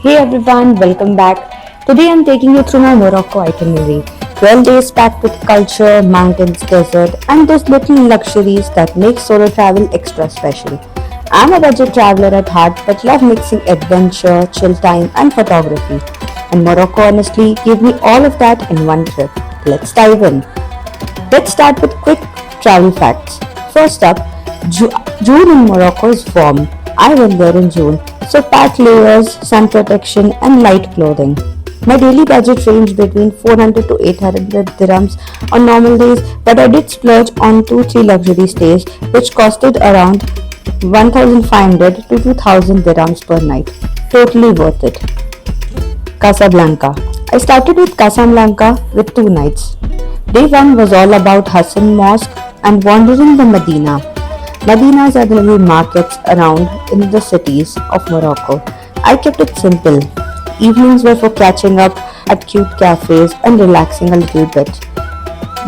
Hey everyone, welcome back. Today I'm taking you through my Morocco itinerary. 12 days packed with culture, mountains, desert, and those little luxuries that make solo travel extra special. I'm a budget traveler at heart but love mixing adventure, chill time, and photography. And Morocco honestly gave me all of that in one trip. Let's dive in. Let's start with quick travel facts. First up, June in Morocco is warm. I went there in June, so pack layers, sun protection, and light clothing. My daily budget ranged between 400 to 800 dirhams on normal days, but I did splurge on 2-3 luxury stays, which costed around 1500 to 2000 dirhams per night. Totally worth it. Casablanca. I started with Casablanca with 2 nights. Day 1 was all about Hassan Mosque and wandering the Medina. Medinas are the little markets around in the cities of Morocco. I kept it simple. Evenings were for catching up at cute cafes and relaxing a little bit.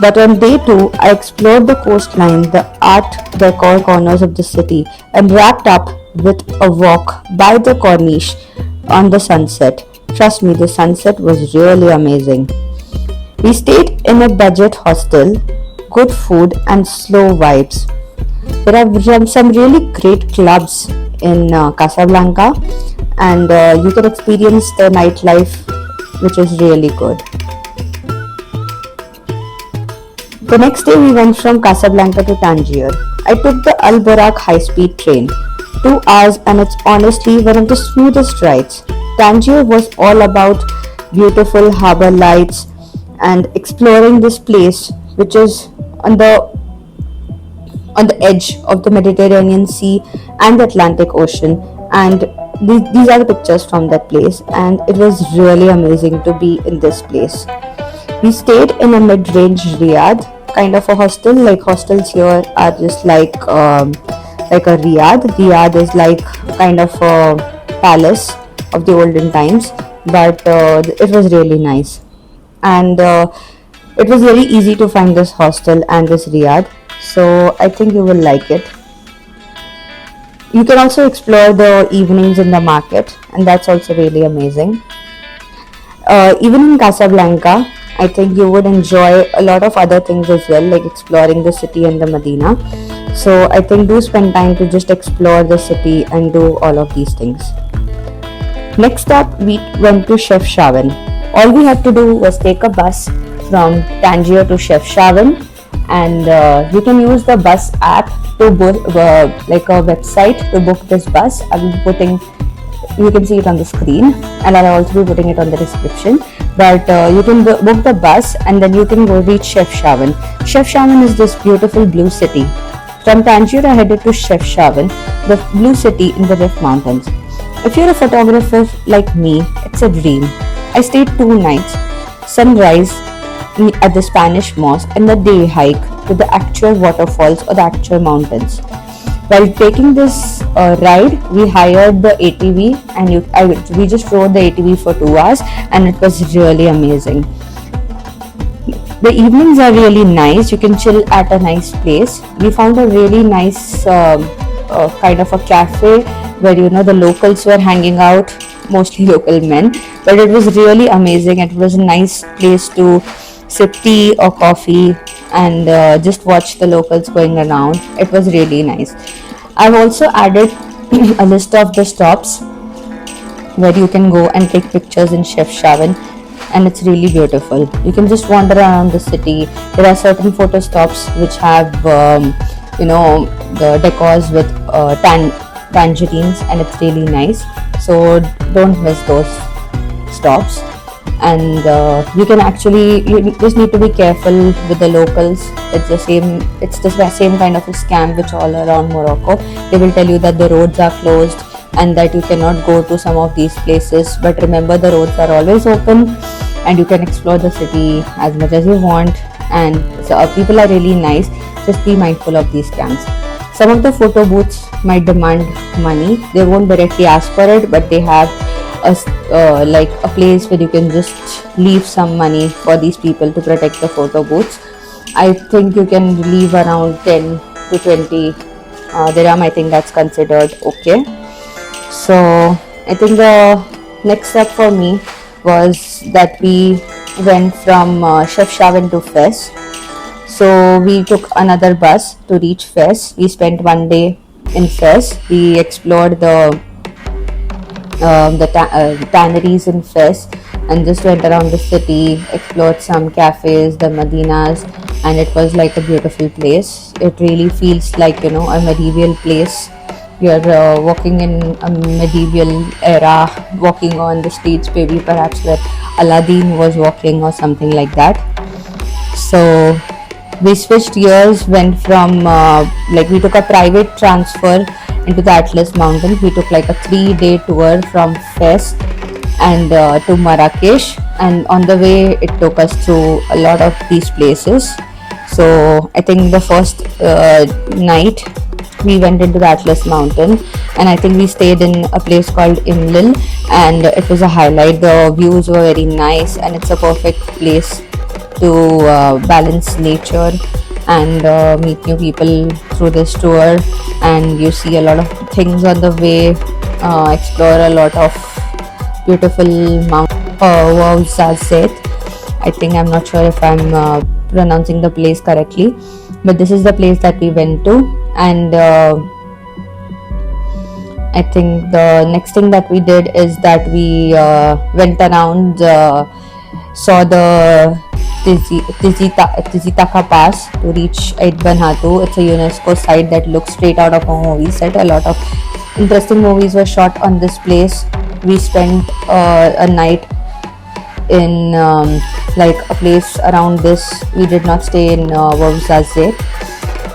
But on day 2, I explored the coastline, the art decor corners of the city, and wrapped up with a walk by the Corniche on the sunset. Trust me, the sunset was really amazing. We stayed in a budget hostel, good food, and slow vibes. There are some really great clubs in Casablanca, and you can experience the nightlife, which is really good. The next day, we went from Casablanca to Tangier. I took the Al Borak high speed train, 2 hours, and it's honestly one of the smoothest rides. Tangier was all about beautiful harbor lights and exploring this place, which is on the edge of the Mediterranean Sea and the Atlantic Ocean. And these are the pictures from that place, and it was really amazing to be in this place. We stayed in a mid-range riad, kind of a hostel. Like hostels here are just like a riad. Riad is like kind of a palace of the olden times, but it was really nice, and it was very easy to find this hostel and this riad. So I think you will like it. You can also explore the evenings in the market, and that's also really amazing. Even in Casablanca, I think you would enjoy a lot of other things as well, like exploring the city and the Medina. So I think do spend time to just explore the city and do all of these things. Next up, we went to Chefchaouen. All we had to do was take a bus from Tangier to Chefchaouen, and you can use the bus app to book like a website to book this bus. I will be putting, you can see it on the screen, and I'll also be putting it on the description. But you can book the bus, and then you can go reach Chefchaouen. Chefchaouen is this beautiful blue city. From Tangier, I headed to Chefchaouen, the blue city in the Rif Mountains. If you're a photographer like me, it's a dream. I stayed 2 nights, sunrise at the Spanish Mosque, and the day hike to the actual waterfalls or the actual mountains. While taking this ride, we hired the ATV, and we just rode the ATV for 2 hours, and it was really amazing. The evenings are really nice. You can chill at a nice place. We found a really nice kind of a cafe where the locals were hanging out, mostly local men. But it was really amazing. It was a nice place to sip tea or coffee and just watch the locals going around. It was really nice. I've also added a list of the stops where you can go and take pictures in Chefchaouen, and it's really beautiful. You can just wander around the city. There are certain photo stops which have the decors with tangerines, and it's really nice. So don't miss those stops. And you just need to be careful with the locals. It's the same kind of a scam which all around Morocco. They will tell you that the roads are closed and that you cannot go to some of these places, but remember, the roads are always open and you can explore the city as much as you want. And so people are really nice. Just be mindful of these scams. Some of the photo booths might demand money. They won't directly ask for it, but they have like a place where you can just leave some money for these people to protect the photo booths. I think you can leave around 10 to 20 dirham. I think that's considered okay. So I think the next step for me was that we went from Chefchaouen to Fes. So we took another bus to reach Fes. We spent one day in Fes. We explored the tanneries in Fes and just went around the city, explored some cafes, the Medinas, and it was like a beautiful place. It really feels like, you know, a medieval place. You're walking in a medieval era, walking on the streets, maybe perhaps where Aladdin was walking or something like that. So we switched gears, went from like we took a private transfer into the Atlas Mountains. We took like a 3-day tour from Fes and to Marrakesh, and on the way it took us through a lot of these places. So I think the first night we went into the Atlas Mountain, and I think we stayed in a place called Imlil, and it was a highlight. The views were very nice, and it's a perfect place to balance nature and meet new people through this tour. And you see a lot of things on the way, explore a lot of beautiful Mount Ouarzazate. I think, I'm not sure if I'm pronouncing the place correctly, but this is the place that we went to. And I think the next thing that we did is that we went around, saw the Tizitaka Pass to reach Ait Banhatu. It's a UNESCO site that looks straight out of a movie set. A lot of interesting movies were shot on this place. We spent a night in like a place around this. We did not stay in Ouarzazate,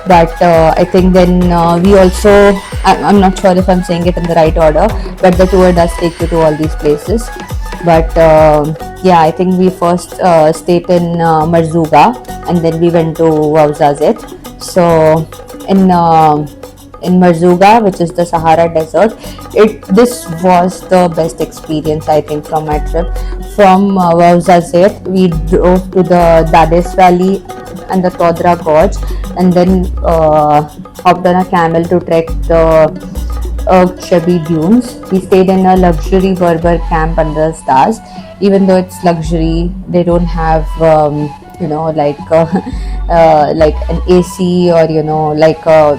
but I think then we also, I'm not sure if I'm saying it in the right order, but the tour does take you to all these places. But yeah, I think we first stayed in Merzouga, and then we went to Ouarzazate. So in Merzouga, which is the Sahara Desert, this was the best experience, I think, from my trip. From Ouarzazate, we drove to the Dades Valley and the Todra Gorge, and then hopped on a camel to trek the Chebi Dunes. We stayed in a luxury Berber camp under the stars. Even though it's luxury, they don't have you know, like like an AC, or you know, like a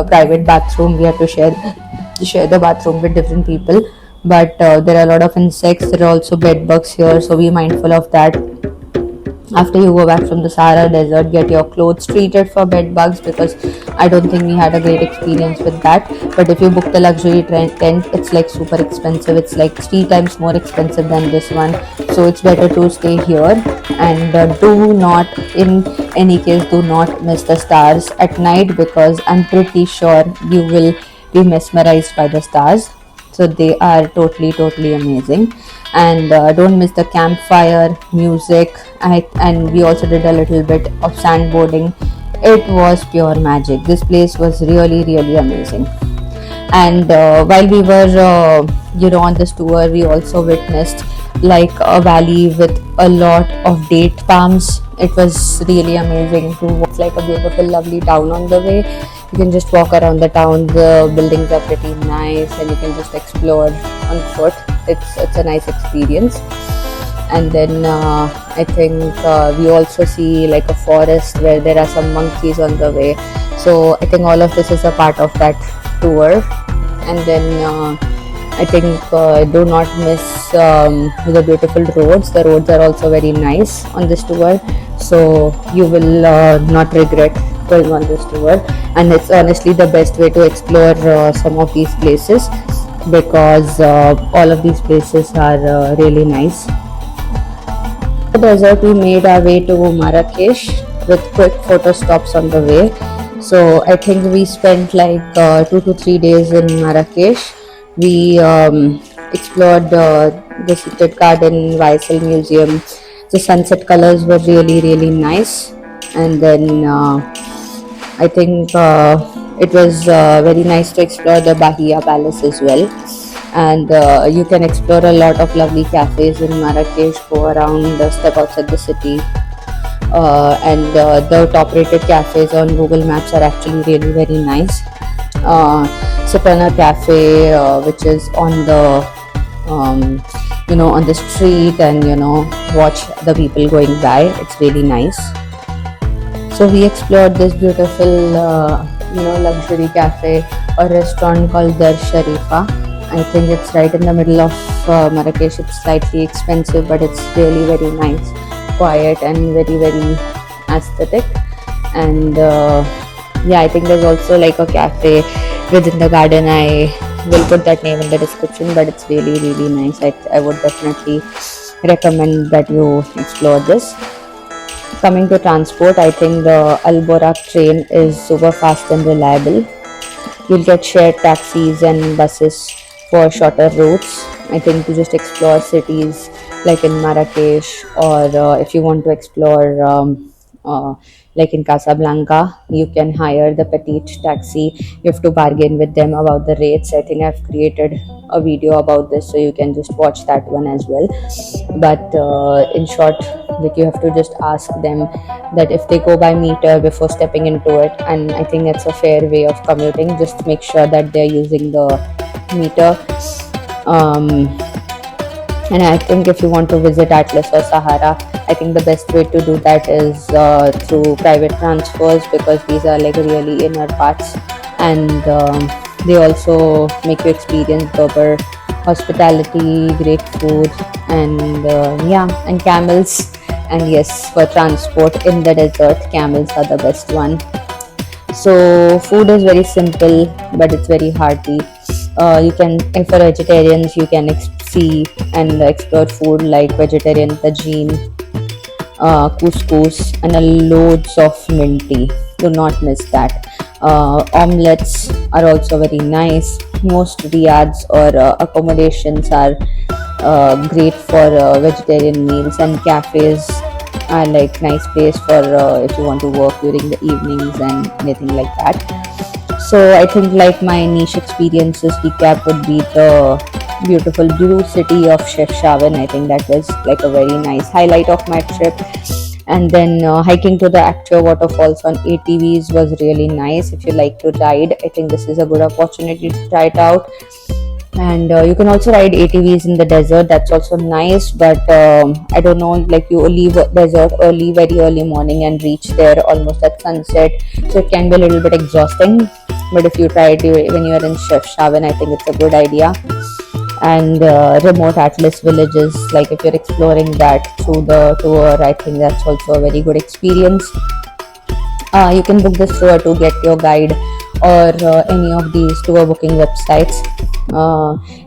private bathroom. We have to share the bathroom with different people. But there are a lot of insects. There are also bed bugs here, so be mindful of that. After you go back from the Sahara Desert, get your clothes treated for bed bugs, because I don't think we had a great experience with that. But if you book the luxury tent, it's like super expensive. It's like 3 times more expensive than this one. So it's better to stay here. And do not, in any case, do not miss the stars at night, because I'm pretty sure you will be mesmerized by the stars. So they are totally amazing. And don't miss the campfire music. And we also did a little bit of sandboarding. It was pure magic. This place was really amazing. And while we were you know, on this tour, we also witnessed like a valley with a lot of date palms. It was really amazing to walk, like a beautiful lovely town on the way. You can just walk around the town. The buildings are pretty nice, and you can just explore on foot. It's a nice experience. And then I think we also see like a forest where there are some monkeys on the way. So I think all of this is a part of that tour. And then I think do not miss the beautiful roads. The roads are also very nice on this tour, so you will not regret going on this tour. And it's honestly the best way to explore some of these places, because all of these places are really nice. The desert, we made our way to Marrakesh with quick photo stops on the way. So I think we spent like 2 to 3 days in Marrakesh. We explored the Secret Garden, Weissel Museum. The sunset colors were really nice. And then I think it was very nice to explore the Bahia Palace as well. And you can explore a lot of lovely cafes in Marrakesh. Go around, step outside the city. And the top rated cafes on Google Maps are actually really very nice. Sapana Cafe, which is on the on the street and watch the people going by. It's really nice. So we explored this beautiful luxury cafe or restaurant called Dar Sharifa. I think it's right in the middle of Marrakesh. It's slightly expensive, but it's really very nice, quiet, and very very aesthetic. And yeah, I think there's also like a cafe within the garden. I will put that name in the description, but it's really really nice. I would definitely recommend that you explore this. Coming to transport, I think the Al Borak train is super fast and reliable. You'll get shared taxis and buses for shorter routes. I think to just explore cities like in Marrakesh, or if you want to explore like in Casablanca, you can hire the petite taxi. You have to bargain with them about the rates. I think I've created a video about this, so you can just watch that one as well. But in short, like you have to just ask them that if they go by meter before stepping into it, and I think that's a fair way of commuting. Just make sure that they're using the meter. And I think if you want to visit Atlas or Sahara, I think the best way to do that is through private transfers, because these are like really inner parts, and they also make you experience Berber hospitality, great food, and yeah, and camels. And yes, for transport in the desert, camels are the best one. So food is very simple, but it's very hearty. You can, and for vegetarians, you can see and explore food like vegetarian tagine, couscous, and loads of mint tea. Do not miss that. Omelets are also very nice. Most riads or accommodations are great for vegetarian meals, and cafes are like nice place for if you want to work during the evenings and anything like that. So I think like my niche experiences recap would be the beautiful blue city of Chefchaouen. I think that was like a very nice highlight of my trip. And then hiking to the Acteur waterfalls on ATVs was really nice. If you like to ride, I think this is a good opportunity to try it out. And you can also ride ATVs in the desert. That's also nice, but I don't know, like you leave desert early, very early morning, and reach there almost at sunset, so it can be a little bit exhausting. But if you try it when you are in Chefchaouen, I think it's a good idea. And remote Atlas villages, like if you're exploring that through the tour, I think that's also a very good experience. You can book this tour to Get Your Guide or any of these tour booking websites.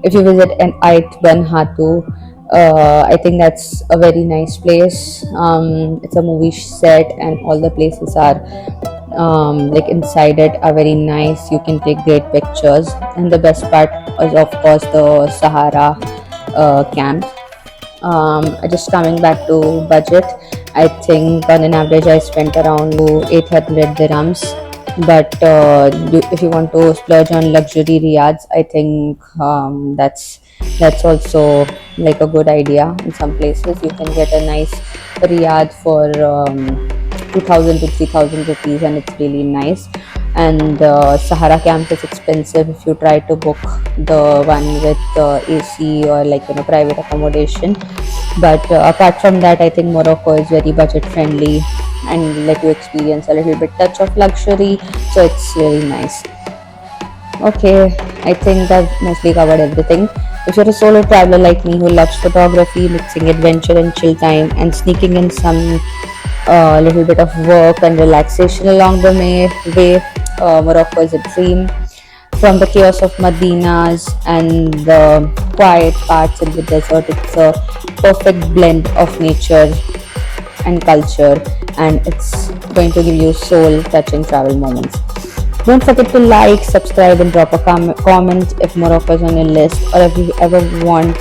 If you visit an Ait Ben Hatu, I think that's a very nice place. It's a movie set, and all the places are like inside it are very nice. You can take great pictures, and the best part is of course the Sahara camp. Just coming back to budget, I think on an average I spent around 800 dirhams. But if you want to splurge on luxury riads, I think that's also like a good idea. In some places you can get a nice riad for 2000 to 3000 rupees, and it's really nice. And Sahara camp is expensive if you try to book the one with AC or like private accommodation. But apart from that, I think Morocco is very budget friendly and let you experience a little bit touch of luxury, so it's really nice. Okay, I think I've mostly covered everything. If you're a solo traveler like me who loves photography, mixing adventure and chill time, and sneaking in some little bit of work and relaxation along the way, Morocco is a dream. From the chaos of Medinas and the quiet parts in the desert, it's a perfect blend of nature and culture, and it's going to give you soul-touching travel moments. Don't forget to like, subscribe, and drop a comment if Morocco is on your list, or if you ever want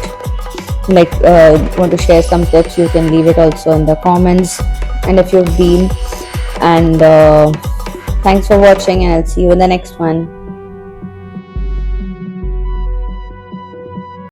to share some tips, you can leave it also in the comments. And if you've been, and thanks for watching, and I'll see you in the next one.